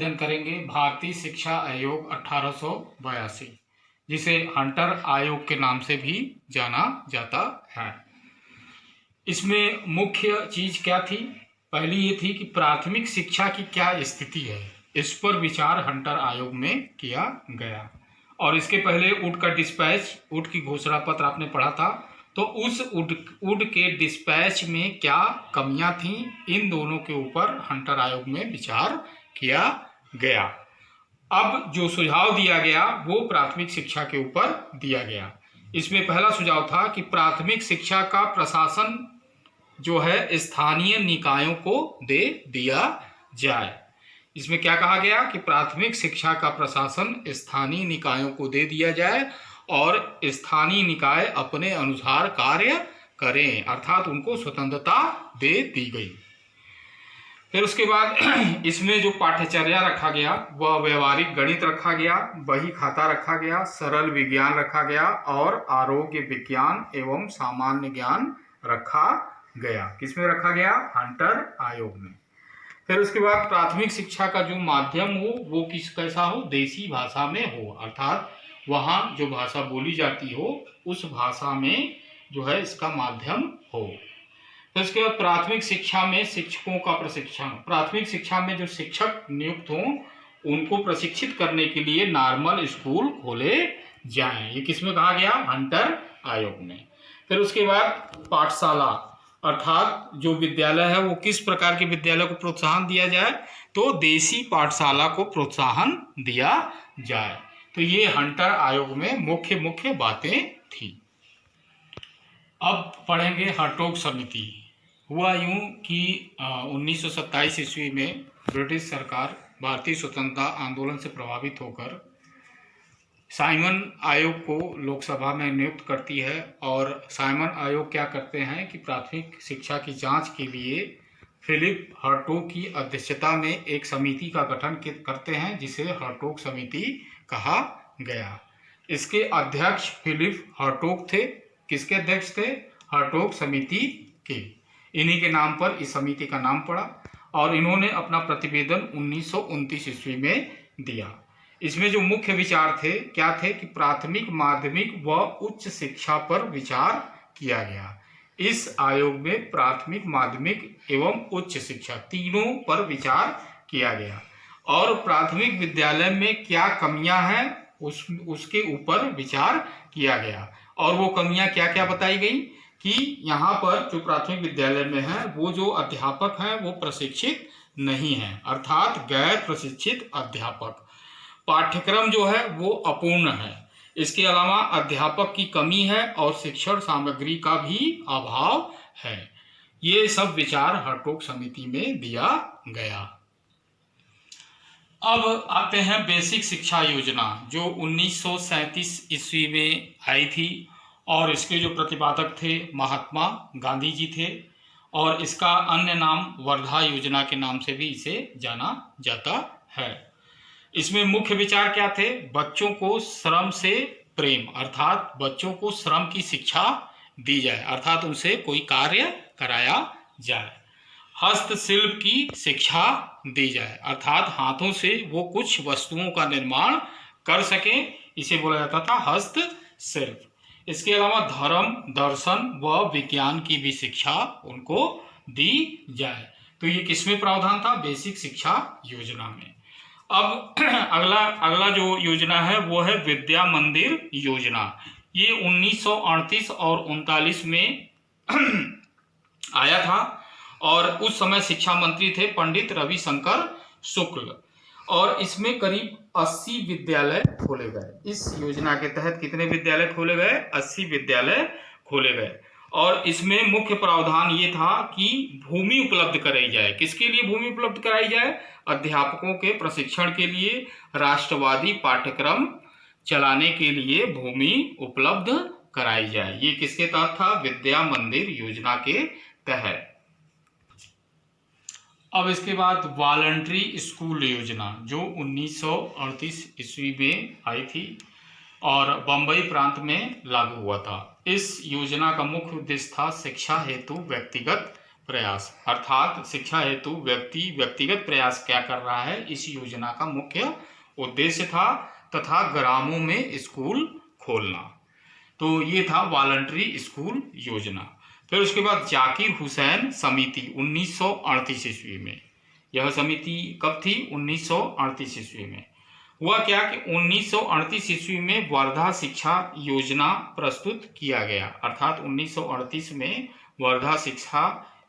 अध्ययन करेंगे भारतीय शिक्षा आयोग 1882, जिसे हंटर आयोग के नाम से भी जाना जाता है। इसमें मुख्य चीज क्या थी? पहली ये थी कि प्राथमिक शिक्षा की क्या स्थिति है, इस पर विचार हंटर आयोग में किया गया। और इसके पहले वुड का डिस्पैच, वुड की घोषणा पत्र आपने पढ़ा था, तो उस वुड के डिस्पैच में क्या कमियां थीं, इन दोनों के ऊपर हंटर आयोग में विचार किया गया। अब जो सुझाव दिया गया वो प्राथमिक शिक्षा के ऊपर दिया गया। इसमें पहला सुझाव था कि प्राथमिक शिक्षा का प्रशासन जो है स्थानीय निकायों को दे दिया जाए। इसमें क्या कहा गया कि प्राथमिक शिक्षा का प्रशासन स्थानीय निकायों को दे दिया जाए और स्थानीय निकाय अपने अनुसार कार्य करें, अर्थात उनको स्वतंत्रता दे दी गई। फिर उसके बाद इसमें जो पाठ्यचर्या रखा गया वह व्यवहारिक गणित रखा गया, बही खाता रखा गया, सरल विज्ञान रखा गया और आरोग्य विज्ञान एवं सामान्य ज्ञान रखा गया। किसमें रखा गया? हंटर आयोग में। फिर उसके बाद प्राथमिक शिक्षा का जो माध्यम हो वो कैसा हो? देसी भाषा में हो, अर्थात वहाँ जो भाषा बोली जाती हो उस भाषा में जो है इसका माध्यम हो। फिर उसके बाद प्राथमिक शिक्षा में शिक्षकों का प्रशिक्षण, प्राथमिक शिक्षा में जो शिक्षक नियुक्त हों उनको प्रशिक्षित करने के लिए नॉर्मल स्कूल खोले जाएं। ये किसमें कहा गया? हंटर आयोग में। फिर उसके बाद पाठशाला, अर्थात जो विद्यालय है वो किस प्रकार के विद्यालय को प्रोत्साहन दिया जाए? तो देसी पाठशाला को प्रोत्साहन दिया जाए। तो ये हंटर आयोग में मुख्य बातें थी। अब पढ़ेंगे हर्टोग समिति। हुआ यूं कि 1927 ईस्वी में ब्रिटिश सरकार भारतीय स्वतंत्रता आंदोलन से प्रभावित होकर साइमन आयोग को लोकसभा में नियुक्त करती है। और साइमन आयोग क्या करते हैं कि प्राथमिक शिक्षा की जांच के लिए फिलिप हर्टोग की अध्यक्षता में एक समिति का गठन करते हैं, जिसे हर्टोग समिति कहा गया। इसके अध्यक्ष फिलिप हर्टोग थे। किसके अध्यक्ष थे? हर्टोग समिति के। इन्हीं के नाम पर इस समिति का नाम पड़ा और इन्होंने अपना प्रतिवेदन 1929 ईस्वी में दिया। इसमें जो मुख्य विचार थे क्या थे कि प्राथमिक, माध्यमिक व उच्च शिक्षा पर विचार किया गया। इस आयोग में प्राथमिक, माध्यमिक एवं उच्च शिक्षा तीनों पर विचार किया गया और प्राथमिक विद्यालय में क्या कमियां हैं उसके ऊपर विचार किया गया। और वो कमियां क्या क्या बताई गई कि यहाँ पर जो प्राथमिक विद्यालय में है वो जो अध्यापक हैं वो प्रशिक्षित नहीं हैं, अर्थात गैर प्रशिक्षित अध्यापक। पाठ्यक्रम जो है वो अपूर्ण है। इसके अलावा अध्यापक की कमी है और शिक्षण सामग्री का भी अभाव है। ये सब विचार हर्टोग समिति में दिया गया। अब आते हैं बेसिक शिक्षा योजना, जो 1937 ईस्वी में आई थी और इसके जो प्रतिपादक थे महात्मा गांधी जी थे और इसका अन्य नाम वर्धा योजना के नाम से भी इसे जाना जाता है। इसमें मुख्य विचार क्या थे? बच्चों को श्रम से प्रेम, अर्थात बच्चों को श्रम की शिक्षा दी जाए, अर्थात उनसे कोई कार्य कराया जाए। हस्तशिल्प की शिक्षा दी जाए, अर्थात हाथों से वो कुछ वस्तुओं का निर्माण कर सकें, इसे बोला जाता था हस्तशिल्प। इसके अलावा धर्म, दर्शन व विज्ञान की भी शिक्षा उनको दी जाए। तो ये किसमें प्रावधान था? बेसिक शिक्षा योजना में। अब अगला जो योजना है वो है विद्या मंदिर योजना। ये 1938 और 39 में आया था और उस समय शिक्षा मंत्री थे पंडित रविशंकर शुक्ल और इसमें करीब 80 विद्यालय खोले गए। इस योजना के तहत कितने विद्यालय खोले गए? 80 विद्यालय खोले गए। और इसमें मुख्य प्रावधान ये था कि भूमि उपलब्ध कराई जाए। किसके लिए भूमि उपलब्ध कराई जाए? अध्यापकों के प्रशिक्षण के लिए, राष्ट्रवादी पाठ्यक्रम चलाने के लिए भूमि उपलब्ध कराई जाए। ये किसके तहत था? विद्या मंदिर योजना के तहत। अब इसके बाद वॉलंटरी स्कूल योजना, जो 1938 ईस्वी में आई थी और बम्बई प्रांत में लागू हुआ था। इस योजना का मुख्य उद्देश्य था शिक्षा हेतु व्यक्तिगत प्रयास, अर्थात शिक्षा हेतु व्यक्ति व्यक्तिगत प्रयास क्या कर रहा है, इस योजना का मुख्य उद्देश्य था, तथा ग्रामों में स्कूल खोलना। तो ये था वॉलंटरी स्कूल योजना। फिर उसके बाद जाकिर हुसैन समिति 1938 ईस्वी में, यह समिति कब थी, 1938 ईस्वी में। हुआ क्या कि 1938 ईस्वी में वर्धा शिक्षा योजना प्रस्तुत किया गया, अर्थात 1938 में वर्धा शिक्षा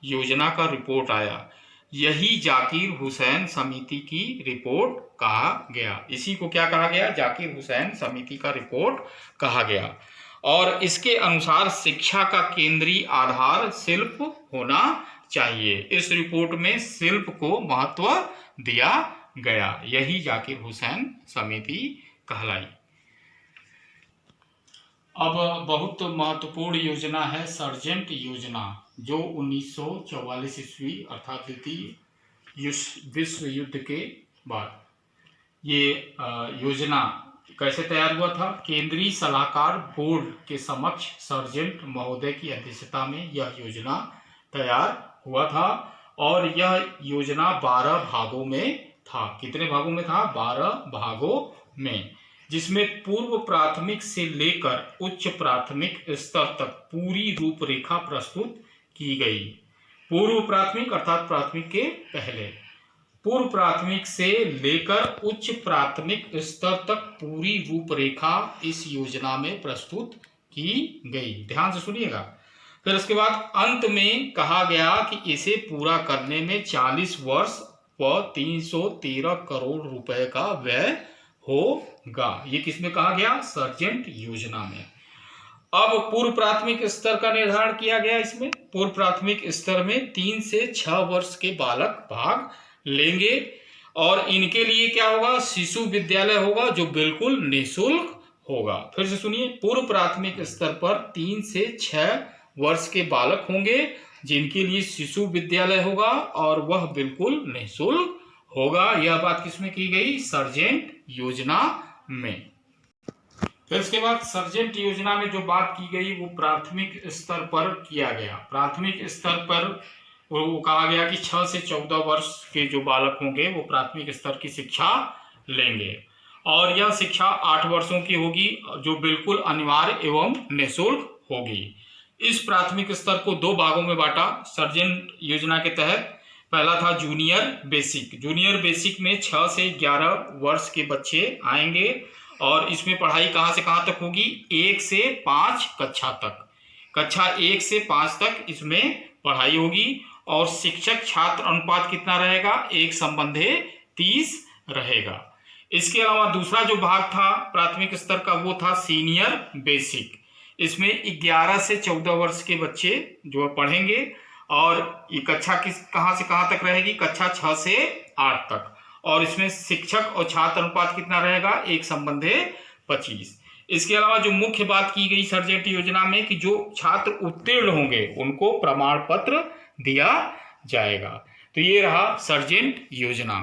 योजना का रिपोर्ट आया। यही जाकिर हुसैन समिति की रिपोर्ट कहा गया। इसी को क्या कहा गया, जाकिर हुसैन समिति का रिपोर्ट कहा गया। और इसके अनुसार शिक्षा का केंद्रीय आधार शिल्प होना चाहिए। इस रिपोर्ट में शिल्प को महत्व दिया गया। यही जाकिर हुसैन समिति कहलाई। अब बहुत महत्वपूर्ण योजना है सर्जेंट योजना, जो 1944 ईस्वी अर्थात द्वितीय विश्व युद्ध के बाद ये योजना कैसे तैयार हुआ था। केंद्रीय सलाहकार बोर्ड के समक्ष सर्जेंट महोदय की अध्यक्षता में यह योजना तैयार हुआ था, और यह योजना 12 भागों में था। कितने भागों में था, 12 भागों में, जिसमें पूर्व प्राथमिक से लेकर उच्च प्राथमिक स्तर तक पूरी रूपरेखा प्रस्तुत की गई। पूर्व प्राथमिक अर्थात प्राथमिक के पहले, पूर्व प्राथमिक से लेकर उच्च प्राथमिक स्तर तक पूरी रूपरेखा इस योजना में प्रस्तुत की गई। ध्यान से सुनिएगा। फिर उसके बाद अंत में कहा गया कि इसे पूरा करने में 40 वर्ष व 313 करोड़ रुपए का व्यय होगा। ये किसमें कहा गया, सर्जेंट योजना में। अब पूर्व प्राथमिक स्तर का निर्धारण किया गया। इसमें पूर्व प्राथमिक स्तर में 3 से 6 वर्ष के बालक भाग लेंगे, और इनके लिए क्या होगा, शिशु विद्यालय होगा जो बिल्कुल निःशुल्क होगा। फिर से सुनिए, पूर्व प्राथमिक स्तर पर 3 से 6 वर्ष के बालक होंगे जिनके लिए शिशु विद्यालय होगा, और वह बिल्कुल निःशुल्क होगा। यह बात किसमें की गई, सर्जेंट योजना में। फिर उसके बाद सर्जेंट योजना में जो बात की गई वो प्राथमिक स्तर पर किया गया। प्राथमिक स्तर पर वो कहा गया कि 6 से 14 वर्ष के जो बालक होंगे वो प्राथमिक स्तर की शिक्षा लेंगे, और यह शिक्षा 8 वर्षों की होगी जो बिल्कुल अनिवार्य एवं निःशुल्क होगी। इस प्राथमिक स्तर को 2 भागों में बांटा सर्जेंट योजना के तहत। पहला था जूनियर बेसिक। जूनियर बेसिक में 6 से 11 वर्ष के बच्चे आएंगे, और इसमें पढ़ाई कहाँ से कहाँ तक होगी, 1 से 5 कक्षा तक। कक्षा 1 से 5 तक इसमें पढ़ाई होगी, और शिक्षक छात्र अनुपात कितना रहेगा, 1:30 रहेगा। इसके अलावा दूसरा जो भाग था प्राथमिक स्तर का वो था सीनियर बेसिक। इसमें 11 से 14 वर्ष के बच्चे जो पढ़ेंगे, और ये कक्षा कहाँ से कहाँ तक रहेगी, कक्षा 6 से 8 तक, और इसमें शिक्षक और छात्र अनुपात कितना रहेगा, 1:25। इसके अलावा जो मुख्य बात की गई सर्जेंट योजना में कि जो छात्र उत्तीर्ण होंगे उनको प्रमाण पत्र दिया जाएगा। तो ये रहा सर्जेंट योजना।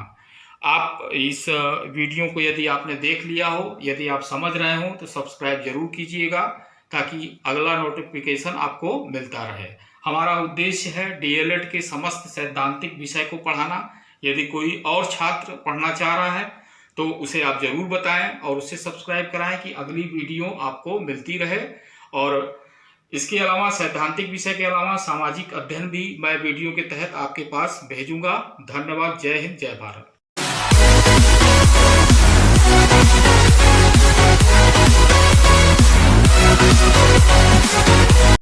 आप इस वीडियो को यदि आपने देख लिया हो, यदि आप समझ रहे हो तो सब्सक्राइब जरूर कीजिएगा, ताकि अगला नोटिफिकेशन आपको मिलता रहे। हमारा उद्देश्य है डीएलएड के समस्त सैद्धांतिक विषय को पढ़ाना। यदि कोई और छात्र पढ़ना चाह रहा है तो उसे आप जरूर बताएं और उसे सब्सक्राइब कराएं कि अगली वीडियो आपको मिलती रहे। और इसके अलावा सैद्धांतिक विषय के अलावा सामाजिक अध्ययन भी मैं वीडियो के तहत आपके पास भेजूंगा। धन्यवाद। जय हिंद, जय भारत।